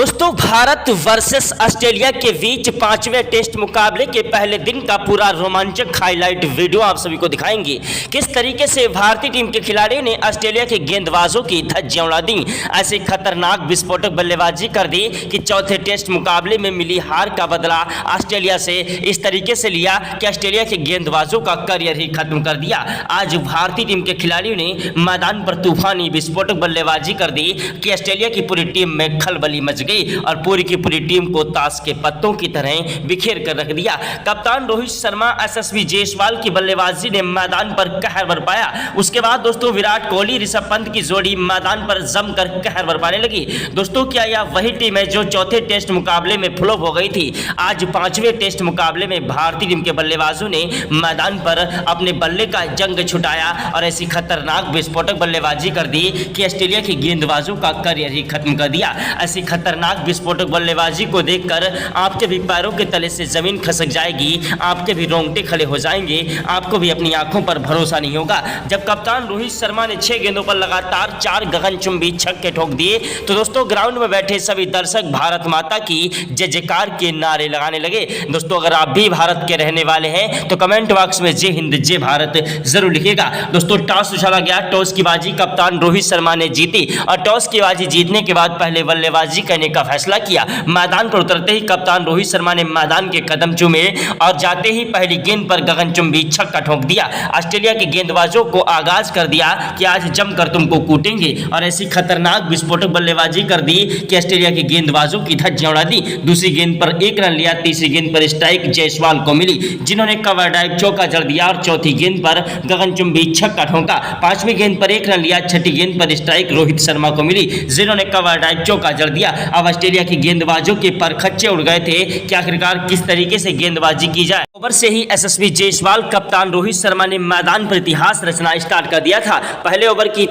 दोस्तों, Bharat versus Australia के बीच पांचवें टेस्ट मुकाबले के पहले दिन का पूरा रोमांचक हाईलाइट वीडियो आप सभी को दिखाएंगे। किस तरीके से भारतीय टीम के खिलाड़ियों ने ऑस्ट्रेलिया के गेंदबाजों की धज्जियां उड़ा दी, ऐसी खतरनाक विस्फोटक बल्लेबाजी कर दी कि चौथे टेस्ट मुकाबले में मिली हार का बदला ऑस्ट्रेलिया से इस तरीके से लिया कि ऑस्ट्रेलिया के गेंदबाजों का करियर ही खत्म कर दिया। आज भारतीय टीम के खिलाड़ियों ने मैदान पर तूफानी विस्फोटक बल्लेबाजी कर दी कि ऑस्ट्रेलिया की पूरी टीम में खलबली मच गई और पूरी की पूरी टीम को ताश के पत्तों की तरह बिखेर कर रख दिया। कप्तान रोहित शर्मा, एसएसवी जायसवाल की बल्लेबाजी ने मैदान पर कहर बरपाया। उसके बाद दोस्तों विराट कोहली, ऋषभ पंत की जोड़ी मैदान पर जमकर कहर बरपाने लगी। दोस्तों, क्या यह वही टीम है जो चौथे टेस्ट मुकाबले में फ्लॉप हो गई थी? आज पांचवें टेस्ट मुकाबले में भारतीय टीम के बल्लेबाजों ने मैदान पर अपने बल्ले का जंग छुटाया और ऐसी खतरनाक विस्फोटक बल्लेबाजी कर दी कि ऑस्ट्रेलिया के गेंदबाजों का करियर ही खत्म कर दिया। ऐसी खतरनाक विस्फोटक बल्लेबाजी को देखकर आपके भी पैरों के तले से जमीन खसक जाएगी, आपके भी रोंगटे खड़े हो जाएंगे, आपको भी अपनी आंखों पर भरोसा नहीं होगा। जब कप्तान रोहित शर्मा ने 6 गेंदों पर लगातार 4 गगनचुंबी छक्के ठोक दिए तो दोस्तों ग्राउंड में बैठे सभी दर्शक भारत माता की जय जयकार के नारे लगाने लगे। दोस्तों, अगर आप भी भारत के रहने वाले हैं तो कमेंट बॉक्स में जय हिंद जय भारत जरूर लिखिएगा। दोस्तों, टॉस उछाला गया, टॉस की बाजी कप्तान रोहित शर्मा ने जीती और टॉस की बाजी जीतने के बाद पहले बल्लेबाजी करने का फैसला किया। मैदान पर उतरते ही कप्तान रोहित शर्मा ने मैदान के कदम चूमे और जाते ही पहली गेंद पर गगनचुंबी छक्का ठोक दिया। ऑस्ट्रेलिया के गेंदबाजों को आगाज कर दिया कि आज जमकर तुमको कूटेंगे और ऐसी खतरनाक विस्फोटक बल्लेबाजी कर दी कि ऑस्ट्रेलिया के गेंदबाजों की धज्जियां उड़ा दी। दूसरी गेंद पर 1 रन लिया, तीसरी गेंद पर स्ट्राइक जायसवाल को मिली जिन्होंने कवर ड्राइव चौका जड़ दिया और चौथी गेंद पर गगनचुंबी छक्का ठोका। पांचवी गेंद पर 1 रन लिया, छठी गेंद पर स्ट्राइक रोहित शर्मा को मिली जिन्होंने कवर ड्राइव चौका जड़ दिया। अब ऑस्ट्रेलिया के गेंदबाजों के परखच्चे उड़ गए थे कि आखिरकार किस तरीके से गेंदबाजी की जाए। ओवर से ही एसएसवी जायसवाल, कप्तान रोहित शर्मा ने मैदान पर इतिहास रचना स्टार्ट कर दिया था। पहले ओवर की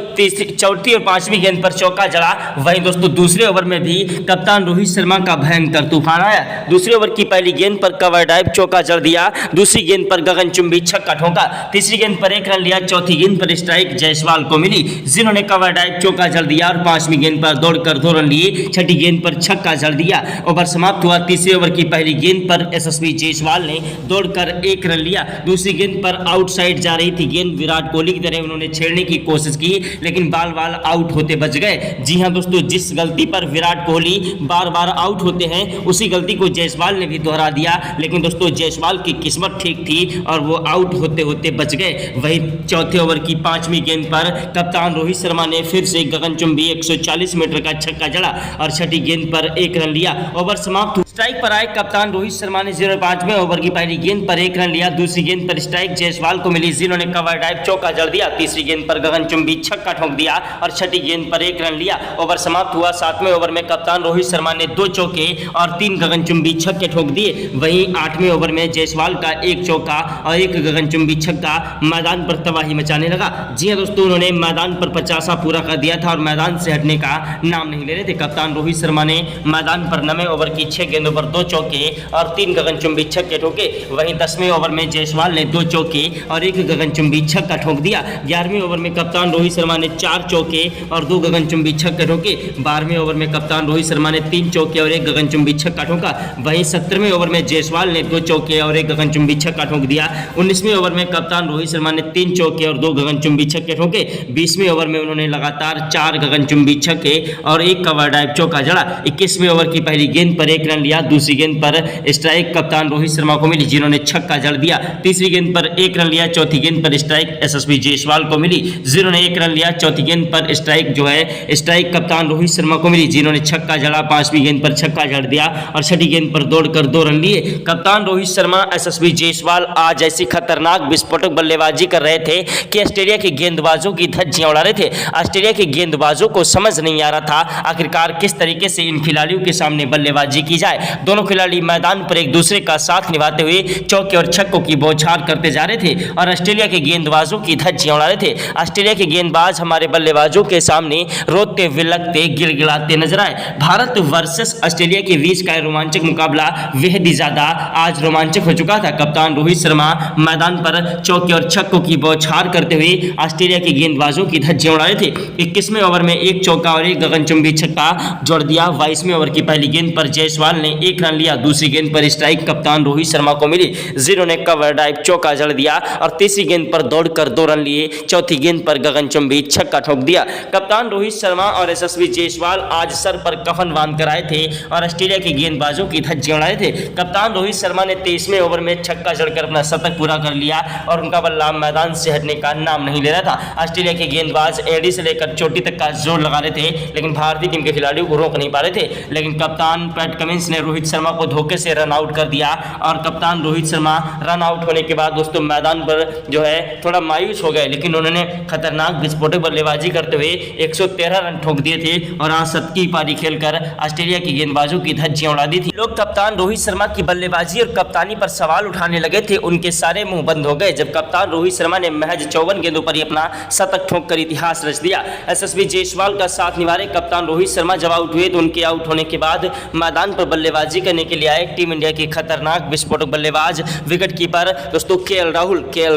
चौथी और पांचवी गेंद पर चौका जड़ा। वहीं दोस्तों दूसरे ओवर में भी कप्तान रोहित शर्मा का भयंकर तूफान आया। दूसरे ओवर की पहली गेंद पर कवर ड्राइव चौका जड़ दिया, दूसरी गेंद पर गगनचुंबी छक्का ठोका, तीसरी गेंद पर 1 रन लिया, चौथी गेंद पर स्ट्राइक जायसवाल को मिली जिन्होंने कवर ड्राइव चौका जड़ दिया और पांचवी गेंद पर दौड़कर 2 रन लिए, छठी गेंद पर छक्का जड़ दिया। ओवर समाप्त हुआ। तीसरे ओवर की पहली गेंद पर एसएसवी जायसवाल ने दौड़कर 1 रन लिया। दूसरी गेंद पर आउटसाइड जा रही थी गेंद, विराट कोहली की तरह उन्होंने छेड़ने की कोशिश की लेकिन बाल बाल आउट होते बच गए। जी हां दोस्तों, जिस गलती पर विराट कोहली बार बार आउट होते हैं उसी गलती को जायसवाल ने भी दोहरा दिया, लेकिन दोस्तों जायसवाल की किस्मत ठीक थी और वो आउट होते होते बच गए। वहीं चौथे ओवर की पांचवी गेंद पर कप्तान रोहित शर्मा ने फिर से गगनचुंबी 140 मीटर का छक्का जड़ा और छठी गेंद पर 1 रन लिया। ओवर समाप्त। स्ट्राइक पर आए कप्तान रोहित शर्मा ने 0.5वें ओवर की पहली गेंद पर 1 रन लिया, दूसरी गेंद पर स्ट्राइक जायसवाल को मिली जिन्होंने कवर ड्राइव चौका जड़ दिया, तीसरी गेंद पर गगनचुंबी छक्का ठोक दिया और छठी गेंद पर 1 रन लिया। ओवर समाप्त हुआ। 7वें ओवर में कप्तान रोहित शर्मा ने 2 चौके और 3 गगनचुंबी छक्के ठोक दिए। वहीं 8वें ओवर में जायसवाल का 1 चौका और 1 गगनचुंबी छक्का मैदान पर तबाही मचाने लगा। जी हां दोस्तों, उन्होंने मैदान पर 50 पूरा कर दिया था और मैदान से हटने का नाम नहीं ले रहे थे। कप्तान रोहित शर्मा ने मैदान पर 9वें ओवर की 6 गेंदों पर 2 चौके और 3 गगनचुंबी छक्के ठोके। वहीं 10वें ओवर में जायसवाल ने 2 चौके और 1 गगनचुंबी छक्का ठोक दिया। 11वें ओवर में कप्तान रोहित शर्मा ने 4 चौके और 2 गगनचुंबी छक्के ठोके। 12वें ओवर में कप्तान रोहित शर्मा ने 3 चौके और 1 गगनचुंबी छक्का ठोका। वहीं 17वें ओवर में जायसवाल ने 2 चौके और 1 गगनचुंबी छक्का ठोक दिया। 19वें ओवर में कप्तान रोहित शर्मा ने 3 चौके और 2 गगनचुंबी छक्के ठोके। 20वें ओवर में उन्होंने लगातार 4 गगनचुंबी छक्के और 1 कवर ड्राइव चौका जड़ा। 21वें ओवर की पहली गेंद पर 1 रन लिया, दूसरी गेंद पर स्ट्राइक कप्तान रोहित शर्मा को मिली जिन्होंने छक्का जड़ दिया, तीसरी गेंद पर 1 रन लिया, चौथी गेंद पर स्ट्राइक एसएसवी जायसवाल को मिली जिन्होंने 1 रन लिया, चौथी गेंद पर स्ट्राइक जो है स्ट्राइक कप्तान रोहित शर्मा को मिली जिन्होंने छक्का जड़ा, पांचवी गेंद पर छक्का जड़ दिया और छठी गेंद पर दौड़कर 2 रन लिए। कप्तान रोहित शर्मा, एसएसवी जायसवाल आज ऐसी खतरनाक विस्फोटक बल्लेबाजी कर रहे थे कि ऑस्ट्रेलिया के गेंदबाजों की धज्जियां उड़ा रहे थे। ऑस्ट्रेलिया के गेंदबाजों को समझ नहीं आ रहा था आखिरकार किस तरीके से इन खिलाड़ियों के सामने बल्लेबाजी की जाए। दोनों खिलाड़ी मैदान पर एक दूसरे का साथ निभाते हुए चौके और छक्कों की बौछार करते जा रहे थे और ऑस्ट्रेलिया के गेंदबाजों की धज्जियां उड़ा रहे थे। ऑस्ट्रेलिया के गेंदबाज हमारे बल्लेबाजों के सामने रोते विलकते गिड़गिड़ाते नजर आए। भारत वर्सेस ऑस्ट्रेलिया के बीच का रोमांचक मुकाबला बेहद ही ज्यादा आज रोमांचक हो चुका था। कप्तान रोहित शर्मा मैदान पर चौके और छक्कों की बौछार करते हुए ऑस्ट्रेलिया के गेंदबाजों की धज्जियां उड़ा रहे थे। 21वें ओवर में 1 चौका और 1 गगनचुंबी छक्का जोड़ दिया दिया। 22वें ओवर की पहली गेंद पर जायसवाल ने 1 रन लिया। दूसरी गेंद पर स्ट्राइक कप्तान रोहित शर्मा को मिली, जिन्होंने कवर ड्राइव चौका जड़ दिया और तीसरी गेंद पर दौड़कर 2 रन लिए। चौथी गेंद पर गगनचुंबी छक्का ठोक दिया। कप्तान रोहित शर्मा और यशस्वी जायसवाल आज सर पर कफन बांध कर आए थे और ऑस्ट्रेलिया के गेंदबाजों की धज्जियां उड़ाए थे। कप्तान रोहित शर्मा ने 23वें ओवर में छक्का जड़कर अपना शतक पूरा कर लिया और उनका बल्ला मैदान से हटने का नाम नहीं ले रहा था। ऑस्ट्रेलिया के गेंदबाज एडी से लेकर चोटी तक का जोर लगा रहे थे, लेकिन भारतीय टीम के खिलाड़ियों को रोक नहीं पा रहे थे। लेकिन कप्तान पैट कमिंस ने रोहित शर्मा को धोखे से रन आउट कर दिया और कप्तान रोहित शर्मा रन आउट होने के बाद दोस्तों मैदान पर जो है थोड़ा मायूस हो गए, लेकिन उन्होंने खतरनाक विस्फोटक बल्लेबाजी करते हुए 113 रन ठोक दिए थे और आज 7 की पारी खेलकर ऑस्ट्रेलिया के गेंदबाजों की धज्जियां उड़ा दी थी। लोग कप्तान रोहित शर्मा की बल्लेबाजी और कप्तानी पर सवाल उठाने लगे थे, उनके सारे मुंह बंद हो गए जब कप्तान रोहित शर्मा ने महज 54 गेंदों पर ही अपना शतक ठोक कर इतिहास रच दिया। यशस्वी जायसवाल का साथ निभा रहे कप्तान रोहित शर्मा जब आउट हुए तो उनके आउट होने के बाद मैदान पर बल्लेबाजी करने के लिए आए टीम इंडिया के खतरनाक विस्फोटक बल्लेबाज विकेट कीपर दोस्तों केएल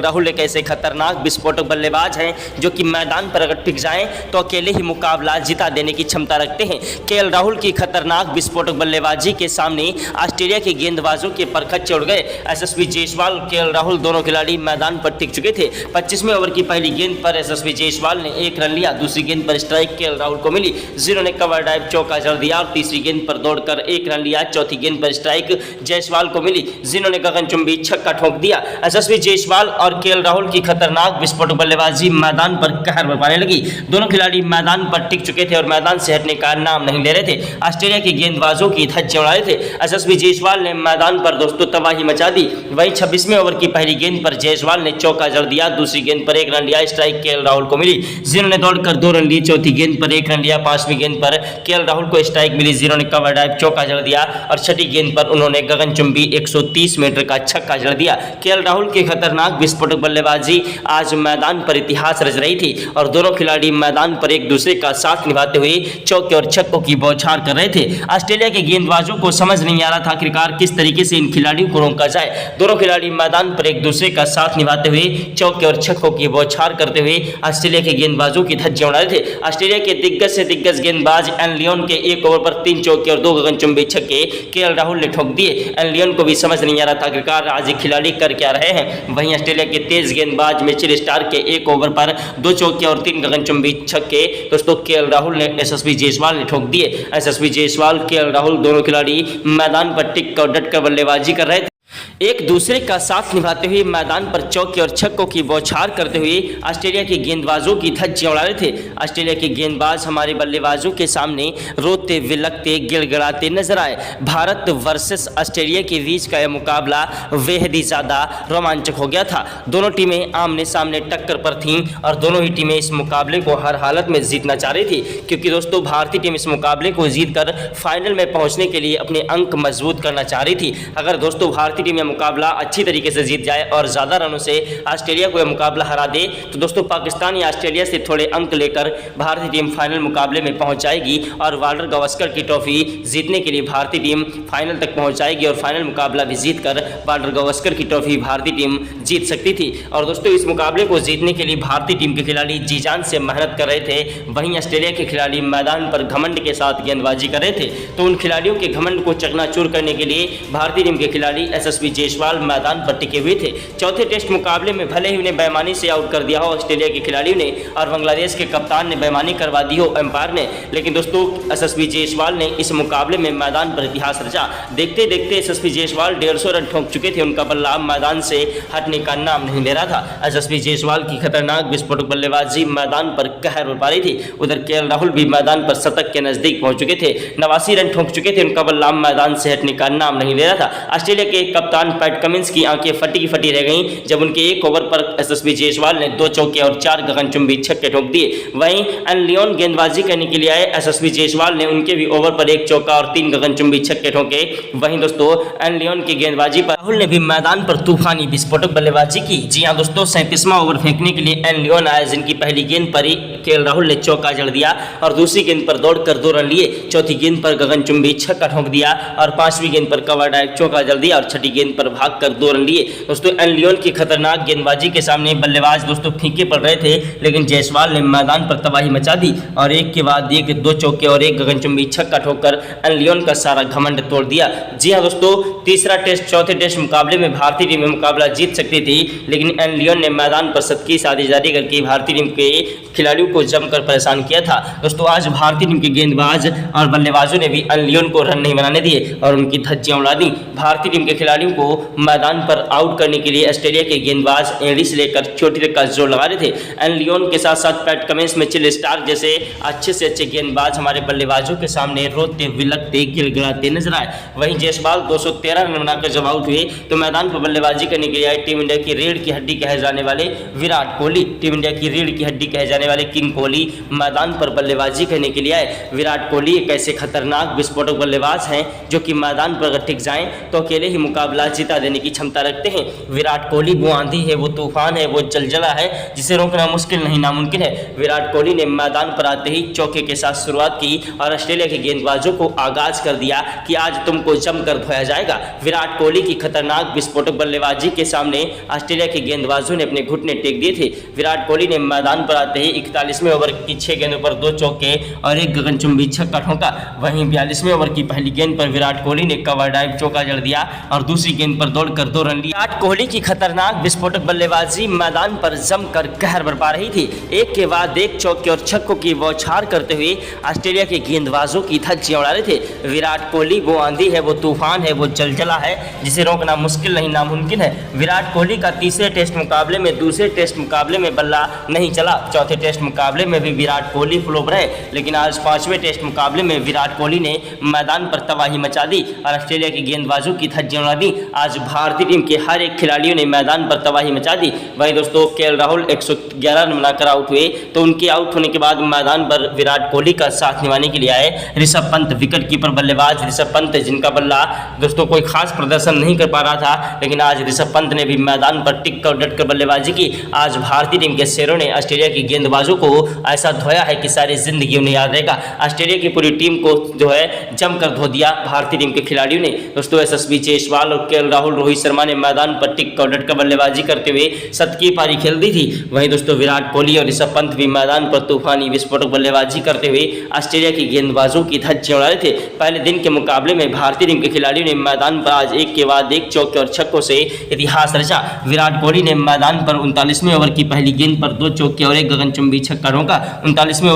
राहुल एक ऐसे खतरनाक विस्फोटक बल्लेबाज हैं जो कि मैदान पर अगर टिक जाएं तो अकेले ही मुकाबला जिता देने की क्षमता रखते हैं। केएल राहुल की खतरनाक विस्फोटक बल्लेबाजी के सामने ऑस्ट्रेलिया के गेंदबाजों के परखच्चे उड़ गए। यशस्वी जायसवाल केएल राहुल दोनों खिलाड़ी मैदान पर टिक चुके थे। 25वें ओवर की पहली गेंद पर यशस्वी जायसवाल ने 1 रन लिया। दूसरी गेंद पर स्ट्राइक केएल राहुल को मिली, जिन्होंने कवर ड्राइव चौका जड़ दिया और तीसरी गेंद पर दौड़कर 1 रन लिया। चौथी गेंद पर स्ट्राइक जायसवाल को मिली, जिन्होंने गगनचुंबी छक्का ठोक दिया। यशस्वी जायसवाल और केएल राहुल की खतरनाक विस्फोटक बल्लेबाजी मैदान पर कहर बरपाने लगी। दोनों खिलाड़ी मैदान पर टिक चुके थे और मैदान से हटने का नाम नहीं ले रहे थे। ऑस्ट्रेलिया के गेंदबाजों की धज्जियां उड़ा रहे थे। यशस्वी जायसवाल ने मैदान पर दोस्तों तबाही मचा दी। वहीं 26वें ओवर की पहली गेंद पर जायसवाल ने चौका जड़ दिया। दूसरी गेंद पर 1 रन लिया। स्ट्राइक केएल राहुल को मिली, जिन्होंने दौड़कर 2 रन लिए। चौथी गेंद पर 1 रन लिया। 5वीं गेंद पर केएल राहुल को स्ट्राइक मिली, जिन्होंने कवर ड्राइव चौका जड़ दिया और छठी गेंद पर उन्होंने गगनचुंबी 130 मीटर का छक्का जड़ दिया। केएल राहुल की खतरनाक विस्फोटक बल्लेबाजी आज मैदान पर इतिहास रच रही थी और दोनों खिलाड़ी मैदान पर एक दूसरे का साथ निभाते हुए चौके और छक्कों की बौछार कर रहे थे। ऑस्ट्रेलिया के गेंदबाजों को समझ नहीं आ रहा था आखिरकार किस तरीके से इन खिलाड़ियों को रोका जाए। दोनों खिलाड़ी मैदान पर एक दूसरे का साथ निभाते हुए चौके और छक्कों की बौछार करते हुए ऑस्ट्रेलिया के गेंदबाजों की धज्जियां उड़ा रहे थे। ऑस्ट्रेलिया के दिग्गज से दिग्गज गेंदबाज एन लियोन के 1 ओवर पर 3 चौके और 2 गगनचुंबी छक्के केएल राहुल ने ठोक दिए। एन लियोन को भी समझ नहीं आ रहा था आखिरकार आज खिलाड़ी कर क्या रहे हैं। वहीं ऑस्ट्रेलिया के तेज गेंदबाज मिचेल स्टार्क के 1 ओवर पर 2 चौके और 3 गगनचुंबी छक्के दोस्तों केएल राहुल ने यशस्वी जायसवाल ने ठोक दिए। यशस्वी जायसवाल केएल राहुल दोनों खिलाड़ी मैदान पर टिक कर डट कर बल्लेबाजी कर रहे थे, एक दूसरे का साथ निभाते हुए मैदान पर चौके और छक्कों की बौछार करते हुए ऑस्ट्रेलिया के गेंदबाजों की धज्जियां उड़ा रहे थे। ऑस्ट्रेलिया के गेंदबाज हमारे बल्लेबाजों के सामने रोते विलकते गिड़गिड़ाते नजर आए। भारत वर्सेस ऑस्ट्रेलिया के बीच का यह मुकाबला बेहद ही ज़्यादा रोमांचक हो गया था। दोनों टीमें आमने सामने टक्कर पर थीं और दोनों ही टीमें इस मुकाबले को हर हालत में जीतना चाह रही थी, क्योंकि दोस्तों भारतीय टीम इस मुकाबले को जीतकर फाइनल में पहुंचने के लिए अपने अंक मजबूत करना चाह रही थी। अगर दोस्तों भारतीय टीम मुकाबला अच्छी तरीके से जीत जाए और ज़्यादा रनों से ऑस्ट्रेलिया को यह मुकाबला हरा दे तो दोस्तों पाकिस्तान या ऑस्ट्रेलिया से थोड़े अंक लेकर भारतीय टीम फाइनल मुकाबले में पहुंच जाएगी और वाल्टर गावस्कर की ट्रॉफी जीतने के लिए भारतीय टीम फाइनल तक पहुंच जाएगी और फाइनल मुकाबला भी जीतकर वाल्टर गावस्कर की ट्रॉफी भारतीय टीम जीत सकती थी। और दोस्तों इस मुकाबले को जीतने के लिए भारतीय टीम के खिलाड़ी जी जान से मेहनत कर रहे थे। वहीं ऑस्ट्रेलिया के खिलाड़ी मैदान पर घमंड के साथ गेंदबाजी कर रहे थे, तो उन खिलाड़ियों के घमंड को चकनाचूर करने के लिए भारतीय टीम के खिलाड़ी यशस्वी जायसवाल मैदान पर टिके हुए थे। चौथे टेस्ट मुकाबले में भले ही उन्हें बेईमानी से आउट कर दिया हो ऑस्ट्रेलिया के खिलाड़ियों ने और बांग्लादेश के कप्तान ने बेईमानी करवा दी हो एम्पायर ने, लेकिन दोस्तों यशस्वी जायसवाल ने इस मुकाबले में मैदान पर इतिहास रचा। देखते देखते यशस्वी जायसवाल 150 रन ठोक चुके थे। उनका बल्ला मैदान से हटने का नाम नहीं ले रहा था। यशस्वी जायसवाल की खतरनाक विस्फोटक बल्लेबाजी मैदान पर कहर बरपा रही थी। उधर केएल राहुल भी मैदान पर शतक के नजदीक पहुंच चुके थे, 89 रन ठोक चुके थे। उनका बल्ला मैदान से हटने का नाम नहीं ले रहा था। ऑस्ट्रेलिया के कप्तान पैट कमिंस की आंखें फटी की फटी रह गईं जब उनके 1 ओवर पर यशस्वी जायसवाल ने 2 चौके और 4 गगनचुंबी छक्के ठोक दिए। वहीं एन लियोन गेंदबाजी करने के लिए आए यशस्वी जायसवाल ने उनके भी ओवर पर 1 चौका और 3 गगनचुंबी छक्के ठोके। वहीं दोस्तों एन लियोन की गेंदबाजी पर राहुल ने भी मैदान पर तूफानी विस्फोटक बल्लेबाजी की। जी हां दोस्तों, 37वां ओवर फेंकने के लिए एन लियोन आए, जिनकी पहली गेंद पर ही केएल राहुल ने चौका जड़ दिया और दूसरी गेंद पर दौड़कर 2 रन लिए। चौथी गेंद पर गगनचुंबी छक्का ठोक दिया और 5वीं गेंद पर कवर ड्राइव चौका जड़ दिया और छठी गेंद पर भागकर 2 रन लिए। दोस्तों एन लियोन की खतरनाक गेंदबाजी के सामने बल्लेबाज दोस्तों फीके पड़ रहे थे, लेकिन जायसवाल ने मैदान पर तबाही मचा दी और एक के बाद एक 2 चौके और 1 गगनचुंबी छक्का ठोककर एन लियोन का सारा घमंड तोड़ दिया। जी हाँ दोस्तों, तीसरा टेस्ट चौथे टेस्ट मुकाबले में भारतीय टीम में मुकाबला जीत सकती थी, लेकिन एन लियोन ने मैदान पर शतकीय साझेदारी जारी करके भारतीय टीम के खिलाड़ियों को जमकर परेशान किया था। दोस्तों आज भारतीय टीम के गेंदबाज और बल्लेबाजों ने भी एन लियोन को रन नहीं बनाने दिए और उनकी धज्जियां उड़ा दी। भारतीय टीम के खिलाड़ियों को मैदान पर आउट करने के लिए ऑस्ट्रेलिया के गेंदबाज एड़ी से लेकर चोटी तक का जोर लगा रहे थे। एन लियोन के साथ साथ पैट कमिंस, मिचेल स्टार्क जैसे अच्छे से अच्छे गेंदबाज हमारे बल्लेबाजों के सामने रोते विलकते गिड़गिड़ाते नजर आए। वहीं जायसवाल 213 रन बनाकर जब आउट हुए तो मैदान पर बल्लेबाजी करने के लिए आए टीम इंडिया की रीढ़ की हड्डी कहे जाने वाले विराट कोहली, टीम इंडिया की रीढ़ की हड्डी कहे जाने वाले किंग कोहली मैदान पर बल्लेबाजी करने के लिए आए। विराट कोहली एक ऐसे खतरनाक विस्फोटक बल्लेबाज हैं जो कि मैदान पर अगर टिक जाएं तो अकेले ही मुकाबला जिता देने की क्षमता रखते हैं। विराट कोहली वो आंधी है, वो तूफान है, वो जलजला है जिसे रोकना मुश्किल नहीं नामुमकिन है। विराट कोहली ने मैदान पर आते ही चौके के साथ शुरुआत की और ऑस्ट्रेलिया के गेंदबाजों को आगाज कर दिया कि आज तुमको जमकर धोया जाएगा। विराट कोहली की खतरनाक विस्फोटक बल्लेबाजी के सामने ऑस्ट्रेलिया के गेंदबाजों ने अपने घुटने टेक दिए थे। विराट कोहली ने मैदान पर आते ही 41वें ओवर की 6 गेंदों पर 2 चौके और 1 गगनचुंबी छक्का ठोका। वहीं 42वें ओवर की पहली गेंद पर विराट कोहली ने कवर ड्राइव चौका जड़ दिया और दूसरी गेंद पर दौड़कर 2 रन लिए। विराट कोहली की खतरनाक विस्फोटक बल्लेबाजी मैदान पर जमकर कहर बरपा रही थी। एक के बाद एक चौके और छक्कों की बौछार करते हुए ऑस्ट्रेलिया के गेंदबाजों की धज्जियां उड़ा रहे थे। विराट कोहली वो आंधी है, वो तूफान है, वो जलजला है जिसे रोकना मुश्किल नहीं नामुमकिन है। विराट कोहली का तीसरे टेस्ट मुकाबले में दूसरे टेस्ट मुकाबले में बल्ला नहीं चला। चौथे टेस्ट मुकाबले में भी विराट कोहली फ्लॉप रहे, लेकिन आज 5वें टेस्ट मुकाबले में विराट कोहली ने मैदान पर तबाही मचा दी और ऑस्ट्रेलिया के गेंदबाजों की धज्जियां उड़ा दी। आज भारतीय टीम के हर एक खिलाड़ियों ने मैदान पर तबाही मचा दी। वहीं दोस्तों केएल राहुल 111 रन बनाकर आउट हुए तो उनके आउट होने के बाद मैदान पर विराट कोहली का साथ निभाने के लिए आए ऋषभ पंत, विकेट कीपर बल्लेबाज ऋषभ पंत, जिनका बल्ला दोस्तों कोई खास प्रदर्शन नहीं कर पा रहा था, लेकिन आज ऋषभ पंत ने भी मैदान पर टिक कर डट कर बल्लेबाजी की। आज भारतीय टीम के शेरों ने ऑस्ट्रेलिया की गेंदबाजों को ऐसा धोया है कि सारी जिंदगी उन्हें याद रहेगा। ऑस्ट्रेलिया की पूरी टीम को जो है जमकर धो दिया भारतीय टीम के खिलाड़ियों ने। दोस्तों एसएसबी जायसवाल और केएल राहुल, रोहित शर्मा ने मैदान पर टिक कर डट कर बल्लेबाजी करते हुए शतकीय पारी खेल दी थी। वहीं दोस्तों विराट कोहली और ऋषभ पंत भी मैदान पर तूफानी विस्फोटक बल्लेबाजी करते हुए ऑस्ट्रेलिया की गेंदबाजों की धज्जियां उड़ा रहे थे। पहले दिन के मुकाबले में भारतीय टीम के खिलाड़ियों ने मैदान पर आज एक के बाद एक चौके और छक्कों से इतिहास रचा। विराट कोहली ने मैदान पर 39वें ओवर की पहली गेंद पर 2 चौके और 1 गगनचुंबी छक्का ठोका। 39वें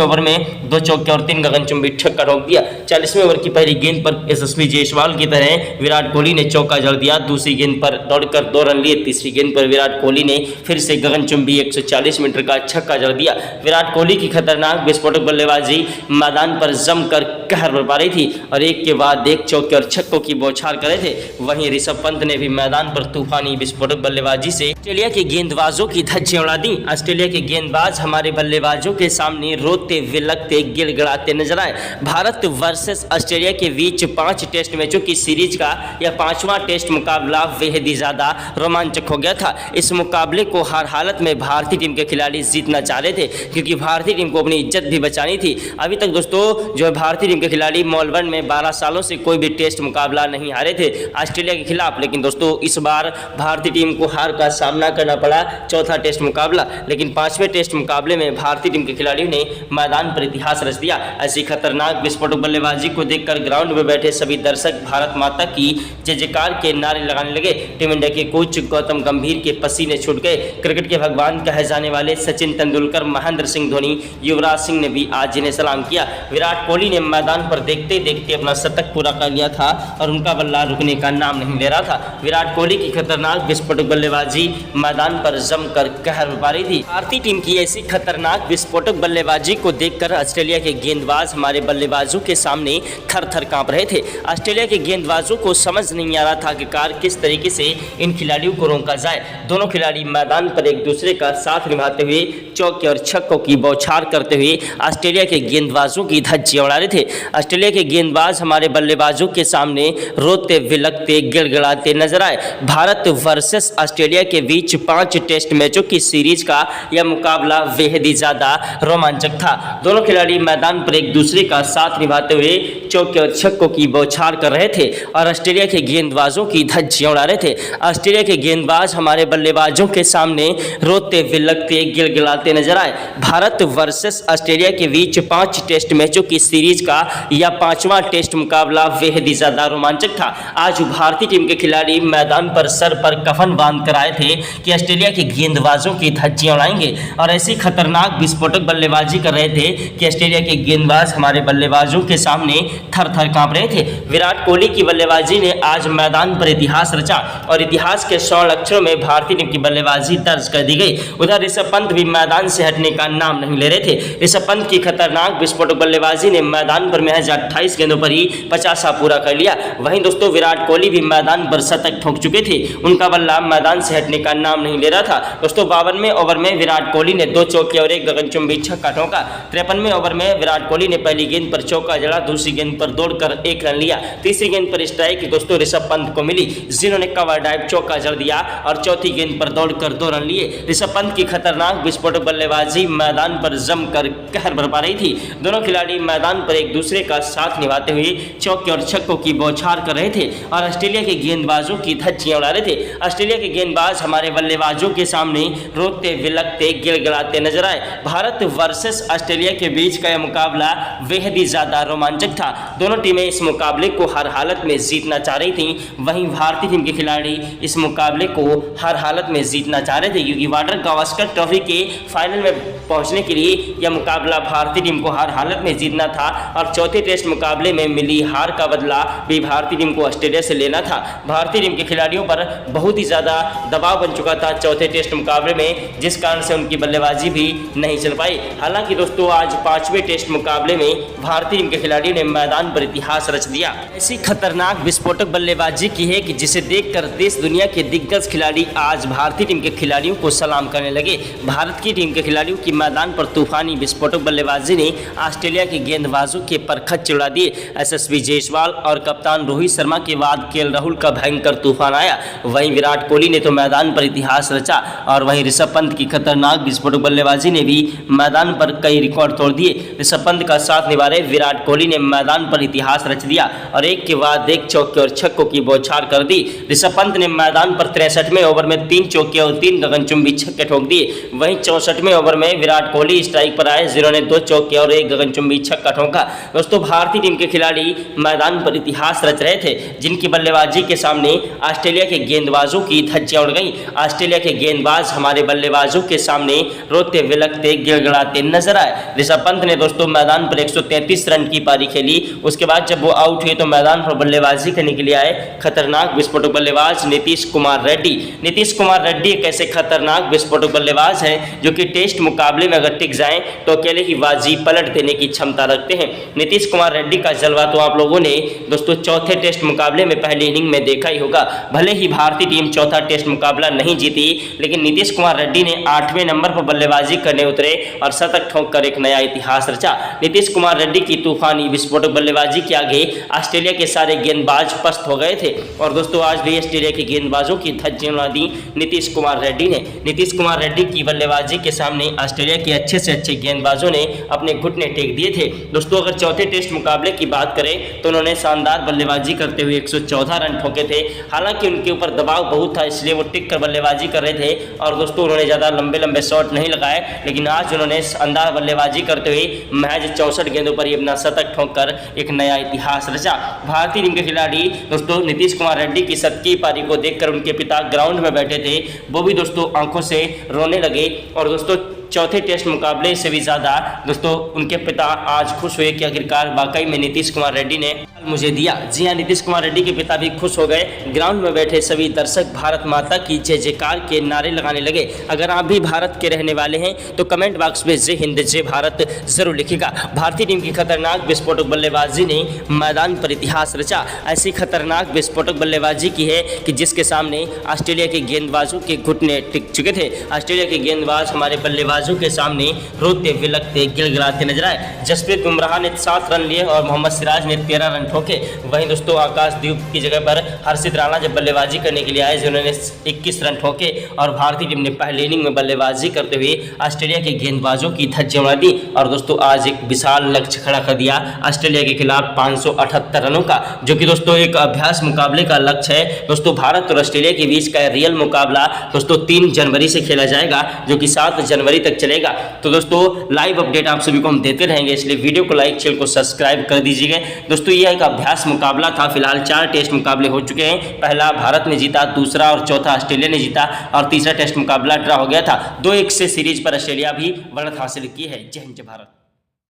ओवर में 2 चौके और 3 गगनचुंबी छक्का ठोक दिया। 40वें ओवर की पहली गेंद पर यशस्वी जायसवाल की तरह विराट कोहली ने चौका जड़ दिया। दूसरी गेंद पर दौड़कर 2 रन लिए। तीसरी गेंद पर विराट कोहली ने फिर से गगनचुंबी 140 मीटर का छक्का जड़ दिया। विराट कोहली की खतरनाक विस्फोटक बल्लेबाजी मैदान पर जमकर कहर बरपा रही थी और एक के बाद एक चौके और छक्कों की बौछार कर रहे थे। वहीं ऋषभ पंत ने भी मैदान पर तूफानी विस्फोटक बल्लेबाजी से ऑस्ट्रेलिया के गेंदबाजों की धज्जियां उड़ा दी। ऑस्ट्रेलिया के गेंदबाज हमारे बल्लेबाजों के सामने रोते विलकते गिड़गिड़ाते नजर आए। भारत वर्सेस ऑस्ट्रेलिया के बीच 5 टेस्ट मैचों की सीरीज का यह 5वां टेस्ट मुकाबला बेहद ही ज्यादा रोमांचक हो गया था। इस मुकाबले को हर हालत में भारतीय टीम के खिलाड़ी जीतना चाह रहे थे क्योंकि भारतीय टीम को अपनी इज्जत भी बचानी थी। अभी तक दोस्तों जो है भारतीय टीम के खिलाड़ी मेलबर्न में 12 सालों से कोई भी टेस्ट मुकाबला नहीं हारे थे ऑस्ट्रेलिया के खिलाफ, लेकिन दोस्तों इस बार भारतीय टीम को हार का सामना करना पड़ा चौथा टेस्ट मुकाबला। लेकिन 5वें टेस्ट मुकाबले में भारतीय टीम के खिलाड़ियों ने मैदान पर इतिहास रच दिया। ऐसी खतरनाक विस्फोटक बल्लेबाजी को देखकर ग्राउंड में बैठे सभी दर्शक भारत माता की जय जयकार के नारे लगाने लगे। टीम इंडिया के कोच गौतम गंभीर के पसीने छूट गए। क्रिकेट के भगवान कहे जाने वाले सचिन तेंदुलकर, महेंद्र सिंह धोनी, युवराज सिंह ने भी आज जिन्हें सलाम किया। विराट कोहली ने मैदान पर देखते देखते अपना शतक पूरा कर लिया था और उनका बल्ला रुकने का नाम नहीं ले रहा था। विराट कोहली की खतरनाक विस्फोटक बल्लेबाजी मैदान पर जमकर कहर बरपा रही थी। भारतीय टीम की ऐसी खतरनाक विस्फोटक बल्लेबाजी को देखकर ऑस्ट्रेलिया के गेंदबाज हमारे बल्लेबाजों के सामने थर थर कांप रहे थे। ऑस्ट्रेलिया के गेंदबाजों को समझ नहीं आ रहा था कि किस तरीके से इन खिलाड़ियों को रोका जाए। दोनों खिलाड़ी मैदान पर एक दूसरे का साथ निभाते हुए चौके और छक्कों की बौछार करते हुए ऑस्ट्रेलिया के गेंदबाजों की धज्जियां उड़ा रहे थे। ऑस्ट्रेलिया के गेंदबाज हमारे बल्लेबाजों के सामने रोते बिलखते गिड़गिड़ाते नजर आए। भारत वर्सेस ऑस्ट्रेलिया के बीच 5 टेस्ट मैचों की सीरीज का यह मुकाबला बेहद ही ज़्यादा रोमांचक था। दोनों खिलाड़ी मैदान पर एक दूसरे का साथ निभाते हुए चौके और छक्कों की बौछार कर रहे थे और ऑस्ट्रेलिया के गेंदबाजों की धज्जियां उड़ा रहे थे। ऑस्ट्रेलिया के गेंदबाज हमारे बल्लेबाजों के सामने रोते बिलखते गिड़गिड़ाते नजर आए। भारत वर्सेस ऑस्ट्रेलिया के बीच 5 टेस्ट मैचों की सीरीज का यह 5वां टेस्ट मुकाबला बेहद ही ज़्यादा रोमांचक था। आज भारतीय टीम के खिलाड़ी मैदान पर सर पर कफन बांध कर आए थे कि ऑस्ट्रेलिया के गेंदबाजों की धज्जियां उड़ाएंगे और ऐसी खतरनाक विस्फोटक बल्लेबाजी कर रहे थे कि ऑस्ट्रेलिया के गेंदबाज हमारे बल्लेबाजों के सामने थर थर कांप रहे थे। विराट कोहली की बल्लेबाजी ने आज मैदान पर इतिहास रचा और इतिहास के स्वर्ण अक्षरों में भारतीय टीम की बल्लेबाजी दर्ज कर दी गई। उधर ऋषभ पंत भी मैदान से हटने का नाम नहीं ले रहे थे। ऋषभ पंत की खतरनाक विस्फोटक बल्लेबाजी ने मैदान पर महज 28 गेंदों पर ही 50 पूरा कर लिया। वहीं दोस्तों विराट कोहली भी मैदान पर शतक ठोक चुके थे। उनका बल्ला मैदान से हटने का नाम नहीं ले रहा था। दोस्तों 52वें ओवर में विराट कोहली ने 2 चौके और 1 गगनचुंबी छक्का ठोका। 53वें ओवर में विराट कोहली ने पहली गेंद पर चौका जड़ा, दूसरी गेंद पर दौड़कर 1 रन लिया। तीसरी गेंद पर स्ट्राइक दोस्तों ऋषभ पंत को मिली, जिन्होंने कवर ड्राइव चौका जड़ दिया और चौथी गेंद पर दौड़कर 2 रन लिए। ऋषभ पंत की खतरनाक विस्फोटक बल्लेबाजी मैदान पर जमकर कहर बरपा रही थी। दोनों खिलाड़ी मैदान पर एक दूसरे का साथ निभाते हुए चौके और छक्कों की बौछार कर रहे थे और ऑस्ट्रेलिया के गेंदबाजों की धज्जियां उड़ा रहे थे। ऑस्ट्रेलिया के गेंदबाज हमारे बल्लेबाजों के सामने रोते बिलखते गिड़गिड़ाते नजर आए। भारत वर्सेस ऑस्ट्रेलिया के बीच का यह मुकाबला बेहद ही ज्यादा रोमांचक था। दोनों टीमें इस मुकाबले को हर हालत में जीतना चाह रही थी। वहीं भारतीय टीम के खिलाड़ी इस मुकाबले को हर हालत में जीतना चाह रहे थे क्योंकि वाटर गावस्कर ट्रॉफी के फाइनल में पहुंचने के लिए यह मुकाबला भारतीय टीम को हर हालत में जीतना था और चौथे टेस्ट मुकाबले में मिली हार का बदला भी भारतीय टीम को ऑस्ट्रेलिया से लेना था। भारतीय टीम के खिलाड़ियों पर बहुत ही ज़्यादा दबाव बन चुका था चौथे टेस्ट मुकाबले में, जिस कारण से उनकी बल्लेबाजी भी नहीं चल पाई। हालांकि दोस्तों आज 5वें टेस्ट मुकाबले में भारतीय टीम के खिलाड़ी ने मैदान पर इतिहास रच दिया। ऐसी खतरनाक विस्फोटक बल्लेबाजी की है कि जिसे देखकर देश दुनिया के दिग्गज खिलाड़ी आज भारतीय टीम के खिलाड़ियों को सलाम करने लगे। भारत की टीम के खिलाड़ियों की मैदान पर तूफानी विस्फोटक बल्लेबाजी ने ऑस्ट्रेलिया के गेंदबाजों के परखच उड़ा दिए। यशस्वी जायसवाल और कप्तान रोहित शर्मा के बाद केएल राहुल का भयंकर तूफान आया। वहीं विराट कोहली ने तो मैदान पर इतिहास रचा और वहीं ऋषभ पंत की खतरनाक विस्फोटक बल्लेबाजी ने भी मैदान पर कई रिकॉर्ड तोड़ दिए। ऋषभ पंत का साथ निभा रहे विराट कोहली ने मैदान पर इतिहास रच दिया और एक के बाद एक चौके और छक्कों की बौछार कर दी। ऋषभ पंत ने मैदान पर 63वें ओवर में 3 चौके और 3 गगनचुंबी छक्के ठोक दिए। वहीं 64वें ओवर में विराट कोहली स्ट्राइक पर आए, जिन्होंने 2 चौके और 1 गगनचुंबी छक्का ठोका। दोस्तों भारतीय टीम के खिलाड़ी मैदान पर इतिहास रच रहे थे, जिनकी बल्लेबाजी के सामने ऑस्ट्रेलिया के गेंदबाजों की धज्जियां उड़ गईं। ऑस्ट्रेलिया के गेंदबाज हमारे बल्लेबाजों के सामने रोते बिलखते गिड़गिड़ाते नजर आए। ऋषभ पंत ने दोस्तों मैदान पर 133 रन की पारी खेली। उसके बाद जब वो आउट हुए तो मैदान पर बल्लेबाजी करने के लिए आए खतरनाक विस्फोटक बल्लेबाज नीतीश कुमार रेड्डी। नीतीश कुमार रेड्डी एक ऐसे खतरनाक विस्फोटक बल्लेबाज हैं जो कि टेस्ट मुकाबले में अगर टिक जाएं तो अकेले ही बाजी पलट देने की क्षमता रखते हैं। नीतीश कुमार रेड्डी का जलवा तो आप लोगों ने दोस्तों चौथे टेस्ट मुकाबले में पहली इनिंग में देखा ही होगा। भले ही भारतीय टीम चौथा टेस्ट मुकाबला नहीं जीती, लेकिन नीतीश कुमार रेड्डी ने 8वें नंबर पर बल्लेबाजी करने उतरे और शतक ठोक कर एक नया इतिहास रचा। नीतीश कुमार रेड्डी की तूफानी विस्फोटक बल्लेबाजी के आगे ऑस्ट्रेलिया के सारे गेंदबाज पस्त हो गए थे और दोस्तों आज भी ऑस्ट्रेलिया के गेंदबाजों की धज्जियां उड़ा दी नीतीश कुमार रेड्डी ने। नीतीश कुमार रेड्डी की बल्लेबाजी के सामने ऑस्ट्रेलिया के अच्छे से अच्छे गेंदबाजों ने अपने घुटने टेक दिए थे। दोस्तों अगर चौथे टेस्ट मुकाबले की बात करें तो उन्होंने शानदार बल्लेबाजी करते हुए 114 रन ठोके थे। हालांकि उनके ऊपर दबाव बहुत था, इसलिए वो टिक कर बल्लेबाजी कर रहे थे और दोस्तों उन्होंने ज़्यादा लंबे लंबे शॉट नहीं लगाए, लेकिन आज उन्होंने शानदार बल्लेबाजी करते हुए महज 64 गेंदों पर ही अपना शतक ठोक कर एक नया इतिहास रचा। भारतीय टीम के खिलाड़ी दोस्तों नीतीश कुमार रेड्डी की 7वीं पारी को देखकर उनके पिता ग्राउंड में बैठे थे, वो भी दोस्तों आंखों से रोने लगे और दोस्तों चौथे टेस्ट मुकाबले से भी ज़्यादा दोस्तों उनके पिता आज खुश हुए कि आखिरकार वाकई में नीतीश कुमार रेड्डी ने मुझे दिया। जी हाँ, नीतीश कुमार रेड्डी के पिता भी खुश हो गए। ग्राउंड में बैठे सभी दर्शक भारत माता की जय जयकार के नारे लगाने लगे। अगर आप भी भारत के रहने वाले हैं तो कमेंट बॉक्स में जय हिंद जय भारत जरूर लिखिएगा। भारतीय टीम की खतरनाक विस्फोटक बल्लेबाजी ने मैदान पर इतिहास रचा। ऐसी खतरनाक विस्फोटक बल्लेबाजी की है कि जिसके सामने ऑस्ट्रेलिया के गेंदबाजों के घुटने टिक चुके थे। ऑस्ट्रेलिया के गेंदबाज हमारे बल्लेबाज गेंदबाजों के सामने रोते बिलखते गिड़गिड़ाते नजर आए। जसप्रीत बुमराह ने 7 रन लिए और मोहम्मद सिराज ने 13 रन ठोके। वहीं दोस्तों आकाशदीप की जगह पर हर्षित राणा जब बल्लेबाजी करने के लिए आए जिन्होंने 21 रन ठोके और भारतीय टीम ने पहले इनिंग में बल्लेबाजी करते हुए ऑस्ट्रेलिया के गेंदबाजों की धज्जियां उड़ा दी और दोस्तों आज एक विशाल लक्ष्य खड़ा कर दिया ऑस्ट्रेलिया के खिलाफ 578 रनों का, जो कि दोस्तों एक अभ्यास मुकाबले का लक्ष्य है। दोस्तों भारत और ऑस्ट्रेलिया के बीच का रियल मुकाबला दोस्तों 3 जनवरी से खेला जाएगा, जो कि 7 जनवरी तक चलेगा। तो दोस्तों लाइव अपडेट आप सभी को हम देते रहेंगे, इसलिए वीडियो को लाइक, चैनल को सब्सक्राइब कर दीजिएगा। दोस्तों यह एक अभ्यास मुकाबला था। फिलहाल 4 टेस्ट मुकाबले हो चुके हैं। पहला भारत ने जीता, दूसरा और चौथा ऑस्ट्रेलिया ने जीता और तीसरा टेस्ट मुकाबला ड्रा हो गया था। 2-1 से सीरीज पर ऑस्ट्रेलिया भी बढ़त हासिल की है। जय हिंद, जय भारत।